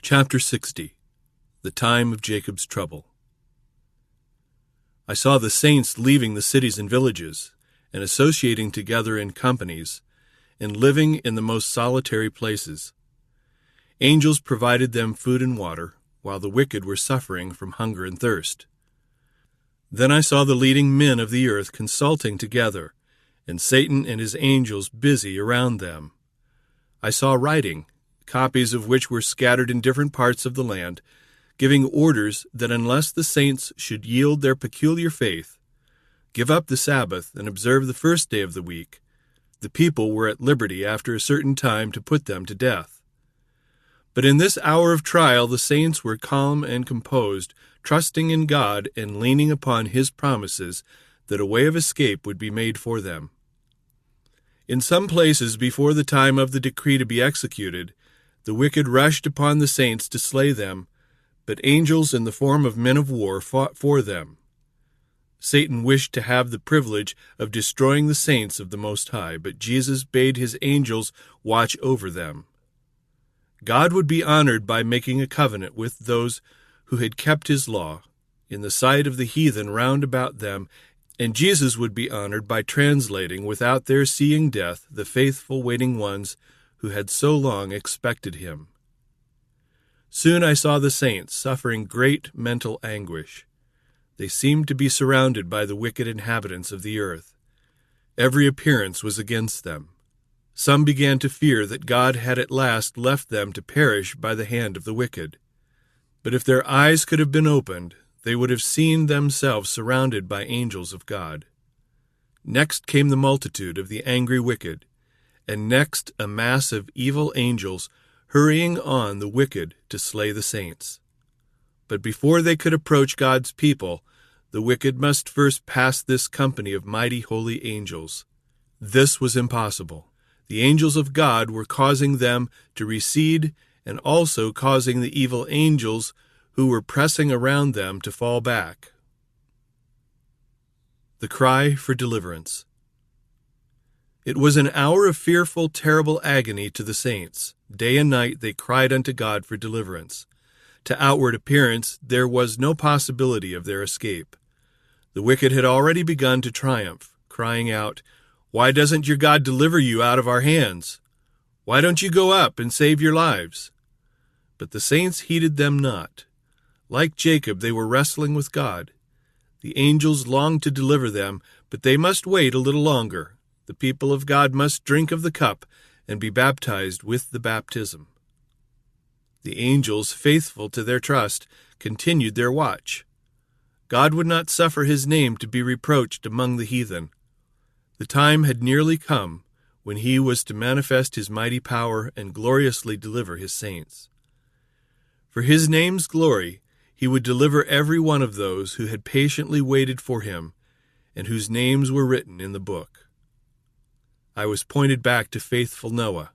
Chapter 60. The Time of Jacob's Trouble. I saw the saints leaving the cities and villages, and associating together in companies, and living in the most solitary places. Angels provided them food and water, while the wicked were suffering from hunger and thirst. Then I saw the leading men of the earth consulting together, and Satan and his angels busy around them. I saw writing, copies of which were scattered in different parts of the land, giving orders that unless the saints should yield their peculiar faith, give up the Sabbath, and observe the first day of the week, the people were at liberty after a certain time to put them to death. But in this hour of trial the saints were calm and composed, trusting in God and leaning upon His promises that a way of escape would be made for them. In some places before the time of the decree to be executed, the wicked rushed upon the saints to slay them, but angels in the form of men of war fought for them. Satan wished to have the privilege of destroying the saints of the Most High, but Jesus bade His angels watch over them. God would be honored by making a covenant with those who had kept His law, in the sight of the heathen round about them, and Jesus would be honored by translating, without their seeing death, the faithful waiting ones who had so long expected Him. Soon I saw the saints suffering great mental anguish. They seemed to be surrounded by the wicked inhabitants of the earth. Every appearance was against them. Some began to fear that God had at last left them to perish by the hand of the wicked. But if their eyes could have been opened, they would have seen themselves surrounded by angels of God. Next came the multitude of the angry wicked, and next a mass of evil angels hurrying on the wicked to slay the saints. But before they could approach God's people, the wicked must first pass this company of mighty holy angels. This was impossible. The angels of God were causing them to recede, and also causing the evil angels who were pressing around them to fall back. The cry for deliverance. It was an hour of fearful, terrible agony to the saints. Day and night they cried unto God for deliverance. To outward appearance there was no possibility of their escape. The wicked had already begun to triumph, crying out, "Why doesn't your God deliver you out of our hands? Why don't you go up and save your lives?" But the saints heeded them not. Like Jacob, they were wrestling with God. The angels longed to deliver them, but they must wait a little longer. The people of God must drink of the cup and be baptized with the baptism. The angels, faithful to their trust, continued their watch. God would not suffer His name to be reproached among the heathen. The time had nearly come when He was to manifest His mighty power and gloriously deliver His saints. For His name's glory, He would deliver every one of those who had patiently waited for Him and whose names were written in the book. I was pointed back to faithful Noah.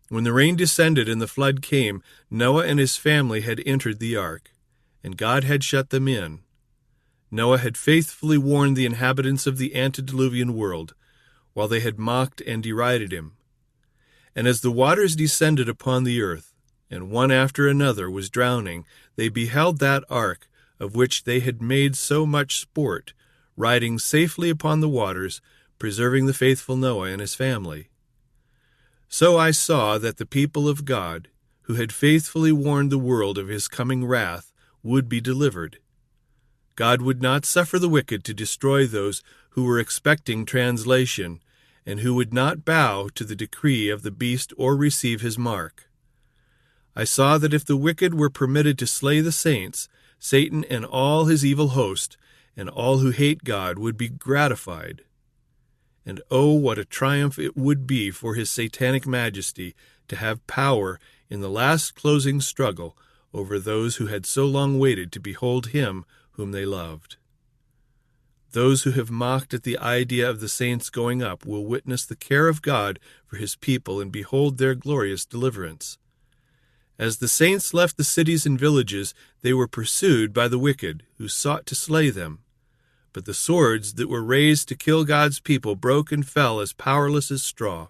When the rain descended and the flood came, Noah and his family had entered the ark, and God had shut them in. Noah had faithfully warned the inhabitants of the antediluvian world, while they had mocked and derided him. And as the waters descended upon the earth, and one after another was drowning, they beheld that ark, of which they had made so much sport, riding safely upon the waters, preserving the faithful Noah and his family. So I saw that the people of God, who had faithfully warned the world of His coming wrath, would be delivered. God would not suffer the wicked to destroy those who were expecting translation, and who would not bow to the decree of the beast or receive his mark. I saw that if the wicked were permitted to slay the saints, Satan and all his evil host, and all who hate God, would be gratified. And oh, what a triumph it would be for His satanic majesty to have power in the last closing struggle over those who had so long waited to behold Him whom they loved. Those who have mocked at the idea of the saints going up will witness the care of God for His people and behold their glorious deliverance. As the saints left the cities and villages, they were pursued by the wicked, who sought to slay them. But the swords that were raised to kill God's people broke and fell as powerless as straw.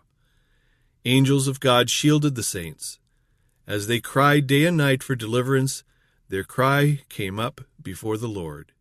Angels of God shielded the saints, As they cried day and night for deliverance, their cry came up before the Lord.